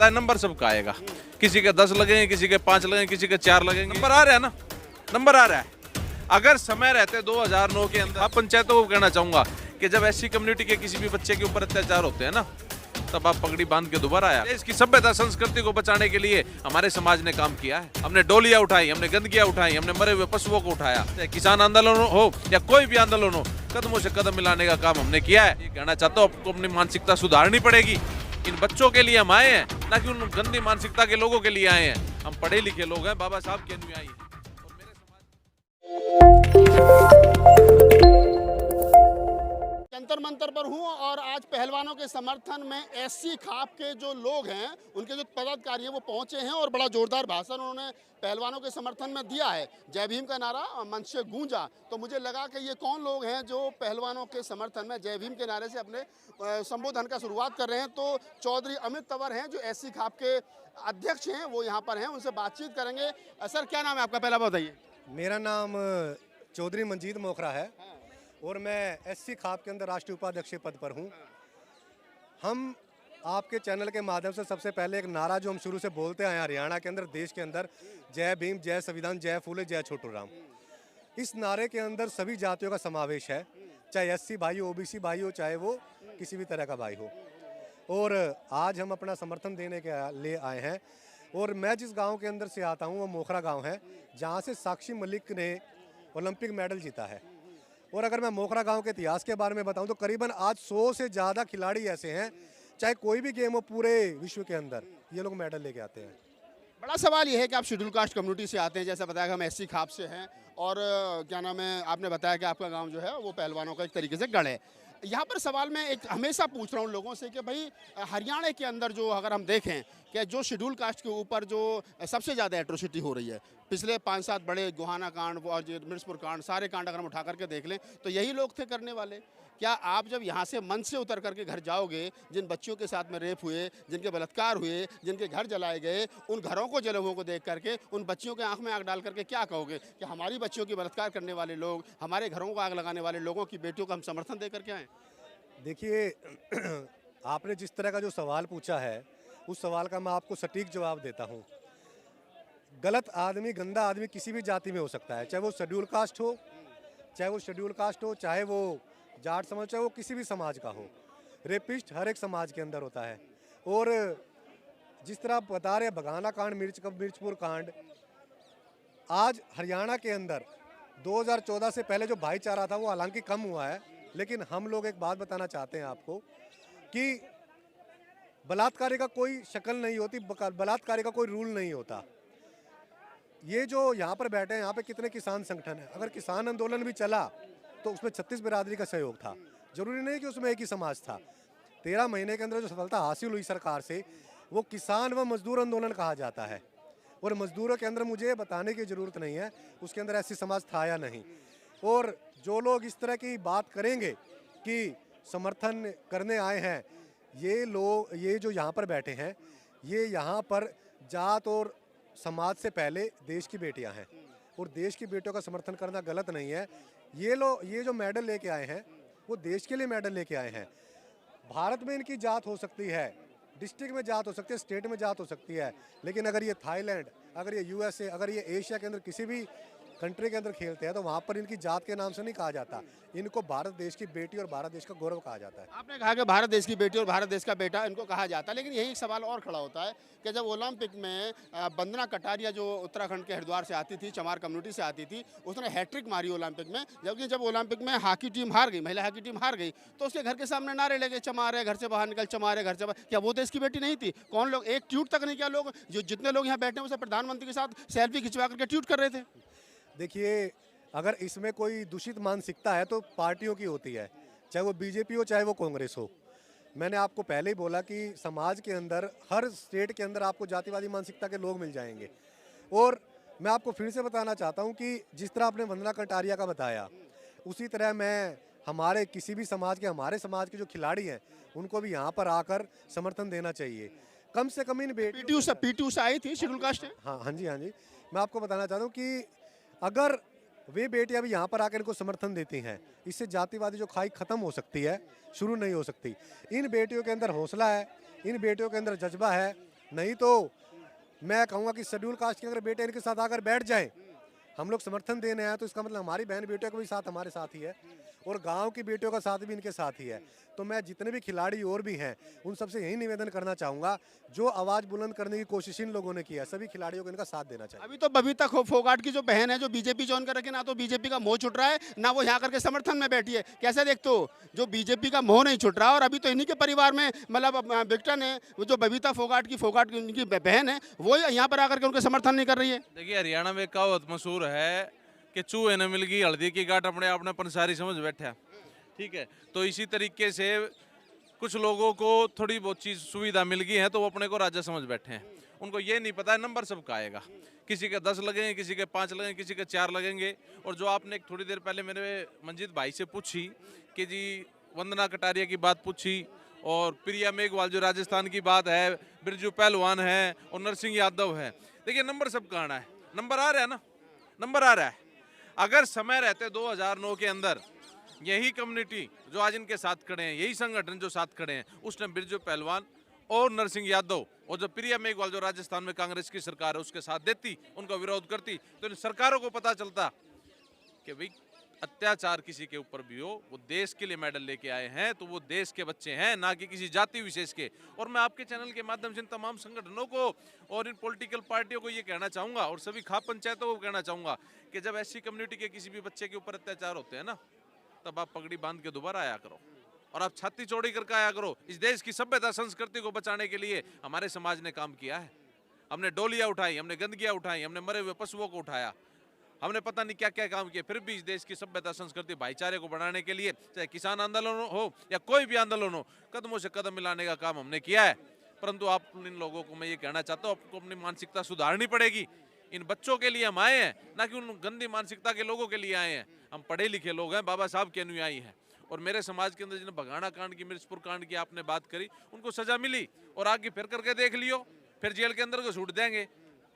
है नंबर सबका आएगा, किसी के 10 लगेंगे, किसी के 5 लगेंगे, किसी के 4 लगेंगे। नंबर आ रहा है ना, नंबर आ रहा है। अगर समय रहते 2009 के अंदर, आप पंचायतों को कहना चाहूंगा कि जब ऐसी कम्युनिटी के किसी भी बच्चे के ऊपर अत्याचार होते हैं ना, तब आप पगड़ी बांध के दोबारा आया। इसकी सभ्यता संस्कृति को बचाने के लिए हमारे समाज ने काम किया है। हमने डोलियां उठाई, हमने गंदगियां उठाई, हमने मरे हुए पशुओं को उठाया। किसान आंदोलन हो या कोई भी आंदोलन हो, कदमों से कदम मिलाने का काम हमने किया है। ये कहना चाहता हूँ, आपको अपनी मानसिकता सुधारनी पड़ेगी। इन बच्चों के लिए हम आए हैं, ना कि उन गंदी मानसिकता के लोगों के लिए आए हैं। हम पढ़े लिखे लोग हैं, बाबा साहब के अनुयायी हैं। जंतर मंतर पर हूँ और आज पहलवानों के समर्थन में एससी खाप के जो लोग हैं, उनके जो पदाधिकारी हैं वो पहुंचे हैं और बड़ा जोरदार भाषण उन्होंने पहलवानों के समर्थन में दिया है। जय भीम का नारा मंच से गूंजा, तो मुझे लगा कि ये कौन लोग हैं जो पहलवानों के समर्थन में जय भीम के नारे से अपने संबोधन का शुरुआत कर रहे हैं। तो चौधरी अमित तंवर हैं जो एससी खाप के अध्यक्ष हैं, वो यहाँ पर हैं, उनसे बातचीत करेंगे। सर, क्या नाम है आपका, पहला बताइए। मेरा नाम चौधरी मंजीत मोखरा है और मैं एससी खाप के अंदर राष्ट्रीय उपाध्यक्ष पद पर हूं। हम आपके चैनल के माध्यम से सबसे पहले एक नारा जो हम शुरू से बोलते आए हैं हरियाणा के अंदर, देश के अंदर, जय भीम, जय संविधान, जय फूले, जय छोटू राम। इस नारे के अंदर सभी जातियों का समावेश है, चाहे एससी भाई हो, ओबीसी भाई हो, चाहे वो किसी भी तरह का भाई हो। और आज हम अपना समर्थन देने के लिए आए हैं। और मैं जिस गाँव के अंदर से आता हूँ वो मोखरा गाँव है, जहाँ से साक्षी मलिक ने ओलंपिक मेडल जीता है। और अगर मैं मोखरा गांव के इतिहास के बारे में बताऊं तो करीबन आज 100 से ज़्यादा खिलाड़ी ऐसे हैं, चाहे कोई भी गेम हो पूरे विश्व के अंदर, ये लोग मेडल लेके आते हैं। बड़ा सवाल ये है कि आप शेड्यूल कास्ट कम्युनिटी से आते हैं, जैसा बताया कि हम एससी खाप से हैं, और क्या नाम है, आपने बताया कि आपका गांव जो है वो पहलवानों का एक तरीके से गढ़ है। यहाँ पर सवाल मैं एक हमेशा पूछ रहा हूँ लोगों से कि भाई हरियाणा के अंदर जो अगर हम देखें कि जो शेड्यूल कास्ट के ऊपर जो सबसे ज़्यादा एट्रोसिटी हो रही है, पिछले 5-7 बड़े गोहाना कांड और मिर्चपुर कांड, सारे कांड अगर हम उठा करके देख लें तो यही लोग थे करने वाले। क्या आप जब यहाँ से मंच से उतर करके घर जाओगे, जिन बच्चियों के साथ में रेप हुए, जिनके बलात्कार हुए, जिनके घर जलाए गए, उन घरों को जले हुए को देख करके उन बच्चियों के आंख में आग डाल करके क्या कहोगे कि हमारी बच्चियों की बलात्कार करने वाले लोग, हमारे घरों को आग लगाने वाले लोगों की बेटियों का हम समर्थन दे करके आए? देखिए, आपने जिस तरह का जो सवाल पूछा है उस सवाल का मैं आपको सटीक जवाब देता हूँ। गलत आदमी, गंदा आदमी किसी भी जाति में हो सकता है, चाहे वो शेड्यूल कास्ट हो, चाहे वो जाट समाज, चाहे वो किसी भी समाज का हो। रेपिस्ट हर एक समाज के अंदर होता है। और जिस तरह आप बता रहे हैं बगाना कांड, मिर्चपुर कांड, आज हरियाणा के अंदर 2014 से पहले जो भाईचारा था वो हालांकि कम हुआ है, लेकिन हम लोग एक बात बताना चाहते हैं आपको कि बलात्कारी का कोई शक्ल नहीं होती, बलात्कारी का कोई रूल नहीं होता। ये जो यहाँ पर बैठे हैं, यहाँ पे कितने किसान संगठन हैं, अगर किसान आंदोलन भी चला तो उसमें 36 बिरादरी का सहयोग था, जरूरी नहीं कि उसमें एक ही समाज था। 13 महीने के अंदर जो सफलता हासिल हुई सरकार से, वो किसान व मजदूर आंदोलन कहा जाता है। और मजदूरों के अंदर मुझे बताने की ज़रूरत नहीं है उसके अंदर ऐसी समाज था या नहीं। और जो लोग इस तरह की बात करेंगे कि समर्थन करने आए हैं, ये लोग, ये जो यहाँ पर बैठे हैं, ये यहाँ पर जात और समाज से पहले देश की बेटियाँ हैं और देश की बेटियों का समर्थन करना गलत नहीं है। ये जो मेडल लेके आए हैं वो देश के लिए मेडल लेके आए हैं। भारत में इनकी जात हो सकती है, डिस्ट्रिक्ट में जात हो सकती है, स्टेट में जात हो सकती है, लेकिन अगर ये थाईलैंड, अगर ये यूएसए, अगर ये एशिया के अंदर किसी भी कंट्री के अंदर खेलते हैं तो वहाँ पर इनकी जात के नाम से नहीं कहा जाता, इनको भारत देश की बेटी और भारत देश का गौरव कहा जाता है। आपने कहा कि भारत देश की बेटी और भारत देश का बेटा इनको कहा जाता है, लेकिन यही एक सवाल और खड़ा होता है कि जब ओलंपिक में वंदना कटारिया जो उत्तराखंड के हरिद्वार से आती थी, चमार कम्युनिटी से आती थी, उसने हैट्रिक मारी ओलंपिक में, जबकि जब ओलंपिक में हॉकी टीम हार गई, महिला हॉकी टीम हार गई, तो उसके घर के सामने नारे लगे, चमारे घर से बाहर निकल, चमारे घर से बाहर। क्या वो देश की बेटी नहीं थी? कौन लोग, एक ट्वीट तक नहीं किया? लोग जो जितने लोग यहाँ बैठे हैं उसे प्रधानमंत्री के साथ सेल्फी खिंचवा करके ट्वीट कर रहे थे। देखिए, अगर इसमें कोई दूषित मानसिकता है तो पार्टियों की होती है, चाहे वो बीजेपी हो, चाहे वो कांग्रेस हो। मैंने आपको पहले ही बोला कि समाज के अंदर, हर स्टेट के अंदर आपको जातिवादी मानसिकता के लोग मिल जाएंगे। और मैं आपको फिर से बताना चाहता हूं कि जिस तरह आपने वंदना कटारिया का बताया, उसी तरह मैं हमारे किसी भी समाज के, हमारे समाज के जो खिलाड़ी हैं उनको भी यहाँ पर आकर समर्थन देना चाहिए। कम से कम इन पीटी उषा आई थी, शेड्यूल कास्ट है। हाँ जी। मैं आपको बताना चाहता हूँ कि अगर वे बेटियां भी यहाँ पर आकर इनको समर्थन देती हैं, इससे जातिवादी जो खाई खत्म हो सकती है, शुरू नहीं हो सकती। इन बेटियों के अंदर हौसला है, इन बेटियों के अंदर जज्बा है, नहीं तो मैं कहूँगा कि शेड्यूल कास्ट के अगर बेटे इनके साथ आकर बैठ जाएं, हम लोग समर्थन देने आए तो इसका मतलब हमारी बहन बेटियों का भी साथ हमारे साथ ही है और गांव की बेटियों का साथ भी इनके साथ ही है। तो मैं जितने भी खिलाड़ी और भी हैं उन सबसे यही निवेदन करना चाहूँगा, जो आवाज़ बुलंद करने की कोशिश इन लोगों ने की है, सभी खिलाड़ियों को इनका साथ देना चाहिए। अभी तो बबीता फोगाट की जो बहन है, जो बीजेपी ज्वाइन कर रखी है, ना तो बीजेपी का मोह छुट रहा है, ना वो यहाँ करके समर्थन में बैठी है। कैसे देखते हो? जो बीजेपी का मोह नहीं छुट रहा, और अभी तो इन्हीं के परिवार में मतलब विक्टर ने, वो जो बबीता फोगाट की उनकी बहन है, वो यहाँ पर आकर के उनके समर्थन नहीं कर रही है। देखिए, हरियाणा में कहावत मशहूर है कि चूहे ने मिल गई हल्दी की गांठ, अपने आप ने पंसारी समझ बैठा। ठीक है, तो इसी तरीके से कुछ लोगों को थोड़ी बहुत चीज़ सुविधा मिल गई है तो वो अपने को राजा समझ बैठे हैं। उनको ये नहीं पता है नंबर सबका आएगा, किसी के 10 लगेंगे, किसी के 5 लगेंगे, किसी के 4 लगेंगे। और जो आपने थोड़ी देर पहले मेरे मंजीत भाई से पूछी कि जी वंदना कटारिया की बात पूछी और प्रिया मेघवाल जो राजस्थान की बात है, बिरजू पहलवान है और नरसिंह यादव है। देखिए, नंबर सबका आना है, नंबर आ रहा है ना, नंबर आ रहा है। अगर समय रहते 2009 के अंदर यही कम्युनिटी जो आज इनके साथ खड़े हैं, यही संगठन जो साथ खड़े हैं, उस टाइम बिरजू पहलवान और नरसिंह यादव और जो प्रिया मेघवाल जो राजस्थान में कांग्रेस की सरकार है उसके साथ देती, उनका विरोध करती, तो इन सरकारों को पता चलता कि भाई अत्याचार किसी के ऊपर भी हो, वो देश के लिए मेडल लेके आए हैं तो वो देश के बच्चे हैं, ना कि किसी जाति विशेष के। और मैं आपके चैनल के माध्यम से इन तमाम संगठनों को और इन पॉलिटिकल पार्टियों को ये कहना चाहूँगा और सभी खाप पंचायतों को कहना चाहूँगा कि जब ऐसी कम्युनिटी के किसी भी बच्चे के ऊपर अत्याचार होते हैं ना, तब आप पगड़ी बांध के दोबारा आया करो और आप छाती चौड़ी करके आया करो। इस देश की सभ्यता संस्कृति को बचाने के लिए हमारे समाज ने काम किया है। हमने डोलियाँ उठाई, हमने गंदगियाँ उठाई, हमने मरे हुए पशुओं को उठाया, हमने पता नहीं क्या क्या काम किए, फिर भी इस देश की सभ्यता संस्कृति भाईचारे को बढ़ाने के लिए, चाहे किसान आंदोलन हो या कोई भी आंदोलन हो, कदमों से कदम मिलाने का काम हमने किया है। परंतु आप इन लोगों को मैं ये कहना चाहता हूँ, आपको अपनी मानसिकता सुधारनी पड़ेगी। इन बच्चों के लिए हम आए हैं, ना कि उन गंदी मानसिकता के लोगों के लिए आए हैं। हम पढ़े लिखे लोग हैं, बाबा साहब के अनुयायी हैं। और मेरे समाज के अंदर जिन्हें बघाना कांड की, मिर्चपुर कांड की आपने बात करी, उनको सजा मिली और आगे फिर करके देख लियो, फिर जेल के अंदर को छूट देंगे,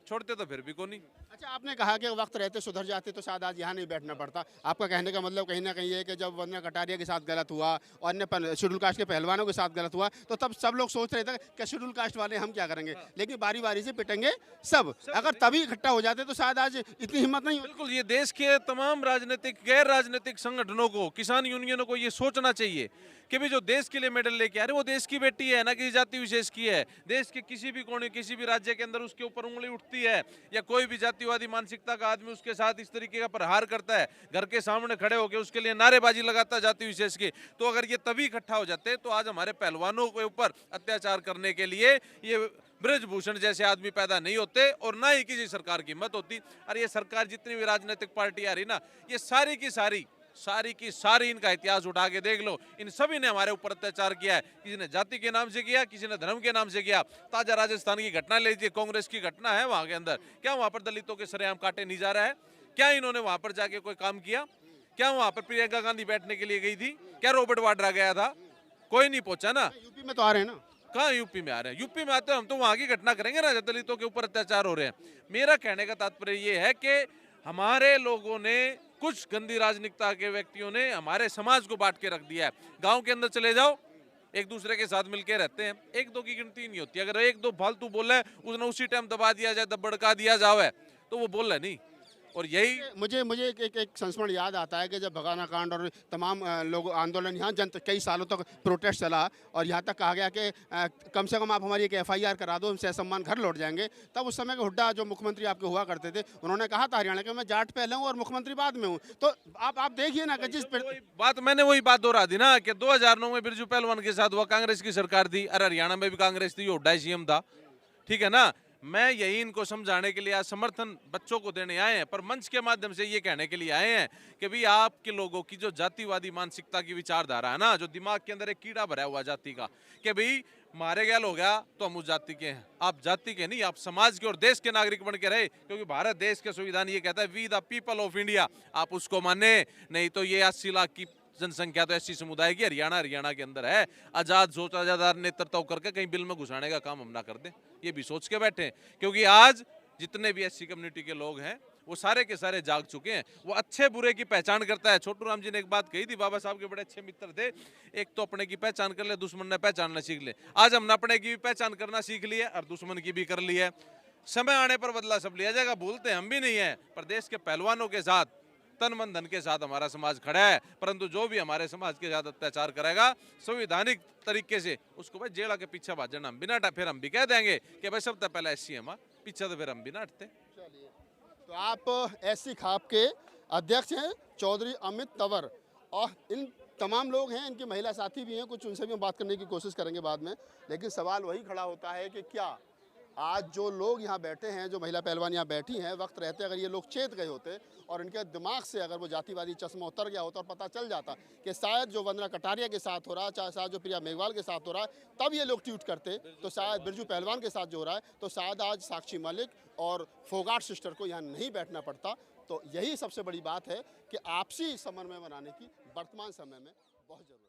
छोड़ते तो फिर भी को नहीं। अच्छा, आपने कहा कि वक्त रहते सुधर जाते तो शायद आज यहाँ नहीं बैठना पड़ता। आपका कहने का मतलब कहीं ना कहीं है कि जब वंदना कटारिया के साथ गलत हुआ और अन्य शेड्यूल कास्ट के पहलवानों के साथ गलत हुआ, तो तब सब लोग सोच रहे थे कि शेड्यूल कास्ट वाले हम क्या करेंगे, लेकिन बारी बारी से पिटेंगे सब। अगर तभी इकट्ठा हो जाते तो शायद आज इतनी हिम्मत नहीं होती। बिल्कुल, ये देश के तमाम राजनीतिक, गैर राजनीतिक संगठनों को, किसान यूनियनों को ये सोचना चाहिए कि भी जो देश के लिए मेडल लेके आ रहे, वो देश की बेटी है, ना किसी जाति विशेष की है। देश के किसी भी कोने, किसी भी राज्य के अंदर उसके ऊपर उंगली उठती है या कोई भी जातिवादी मानसिकता का आदमी उसके साथ इस तरीके का प्रहार करता है, घर के सामने खड़े होकर उसके लिए नारेबाजी लगाता है जाति विशेष की, तो अगर ये तभी इकट्ठा हो जाते तो आज हमारे पहलवानों के ऊपर अत्याचार करने के लिए ये ब्रजभूषण जैसे आदमी पैदा नहीं होते और ना ही किसी सरकार की हिम्मत होती। अरे ये सरकार जितनी भी राजनीतिक पार्टी आ रही ना, ये सारी की सारी इनका इतिहास उठा के देख लो, इन सभी ने हमारे ऊपर अत्याचार किया है। किसी ने जाति के नाम से किया, किसी ने धर्म के नाम से किया। ताजा राजस्थान की घटना ले लीजिए, कांग्रेस की घटना है वहां के अंदर, क्या वहां पर दलितों के सरेआम काटे नहीं जा रहा है? क्या इन्होंने वहां पर जाके कोई काम किया? क्या वहां पर प्रियंका गांधी बैठने के लिए गई थी? क्या रॉबर्ट वाड्रा गया था? कोई नहीं पहुंचा ना। यूपी में तो आ रहे हैं ना। कहाँ यूपी में आ रहे हैं? यूपी में आते हैं हम तो वहां की घटना करेंगे ना, दलितों के ऊपर अत्याचार हो रहे हैं। मेरा कहने का तात्पर्य ये है कि हमारे लोगों ने, कुछ गंदी राजनीतिकता के व्यक्तियों ने हमारे समाज को बांट के रख दिया है। गांव के अंदर चले जाओ, एक दूसरे के साथ मिलकर रहते हैं, एक दो की गिनती नहीं होती। अगर एक दो फालतू बोल रहा है, उसने उसी टाइम दबा दिया जाए, दबड़का दिया जाए, तो वो बोल रहा नहीं। और यही मुझे एक संस्मरण याद आता है कि जब भगाना कांड और तमाम लोग आंदोलन यहाँ कई सालों तक प्रोटेस्ट चला और यहाँ तक कहा गया कि कम से कम आप हमारी एक FIR करा दो, हम सहसम्मान घर लौट जाएंगे। तब उस समय के हुड्डा जो मुख्यमंत्री आपके हुआ करते थे, उन्होंने कहा था हरियाणा के मैं जाट पहले हूँ और मुख्यमंत्री बाद में हूँ। तो आप देखिए ना कि मैंने वही बात दोहरा दी ना कि 2009 में बिरजू पहलवान के साथ हुआ, कांग्रेस की सरकार थी। अरे हरियाणा में भी कांग्रेस थी, हुड्डा CM था, ठीक है ना। मैं यही इनको समझाने के लिए आज समर्थन बच्चों को देने आए हैं, पर मंच के माध्यम से ये कहने के लिए आए हैं कि भाई आपके लोगों की जो जातिवादी मानसिकता की विचारधारा है ना, जो दिमाग के अंदर एक कीड़ा भरा हुआ जाति का, कि भाई मारे गया हो गया तो हम उस जाति के हैं। आप जाति के नहीं, आप समाज के और देश के नागरिक बन के रहे, क्योंकि भारत देश के संविधान ये कहता है we the people of India. आप उसको माने, नहीं तो ये 80 लाख की जनसंख्या तो ऐसी समुदाय की हरियाणा के अंदर है। आजाद सोच आजादार नेतृत्व करके कहीं बिल में घुसाने का काम हम ना कर दें, ये भी सोच के बैठे। क्योंकि आज जितने भी SC कम्युनिटी के लोग हैं वो सारे के सारे जाग चुके हैं। वो अच्छे बुरे की पहचान करता है। छोटू राम जी ने एक बात कही थी, बाबा साहब के बड़े अच्छे मित्र थे, एक तो अपने की पहचान कर ले, दुश्मन ने पहचानना सीख ले। आज हमने अपने की भी पहचान करना सीख ली है और दुश्मन की भी कर ली है। समय आने पर बदला सब लिया जाएगा, भूलते हम भी नहीं है। पर देश के पहलवानों के साथ, तन मन धन के साथ हमारा समाज खड़ा है। परंतु जो भी हमारे समाज के साथ अत्याचार करेगा संवैधानिक तरीके से, उसको भाई जेड़ा के पीछे भाजना हम बिना, फिर हम भी कह देंगे कि भाई सबसे पहले एससी है, पीछे तो फिर हम भी ना हटते। तो आप एससी खाप के अध्यक्ष हैं चौधरी अमित तंवर, और इन तमाम लोग हैं, इनके महिला साथी भी हैं, कुछ उनसे भी हम बात करने की कोशिश करेंगे बाद में। लेकिन सवाल वही खड़ा होता है कि क्या आज जो लोग यहाँ बैठे हैं, जो महिला पहलवान यहाँ बैठी हैं, वक्त रहते अगर ये लोग चेत गए होते और इनके दिमाग से अगर वो जातिवादी चश्मा उतर गया होता और पता चल जाता कि शायद जो वंदना कटारिया के साथ हो रहा है, चाहे शायद जो प्रिया मेघवाल के साथ हो रहा है, तब ये लोग ट्वीट करते, तो शायद बिरजू पहलवान के साथ जो हो रहा है, तो शायद आज साक्षी मलिक और फोगाट सिस्टर को यहाँ नहीं बैठना पड़ता। तो यही सबसे बड़ी बात है कि आपसी समन्वय बनाने की वर्तमान समय में बहुत जरूरत है।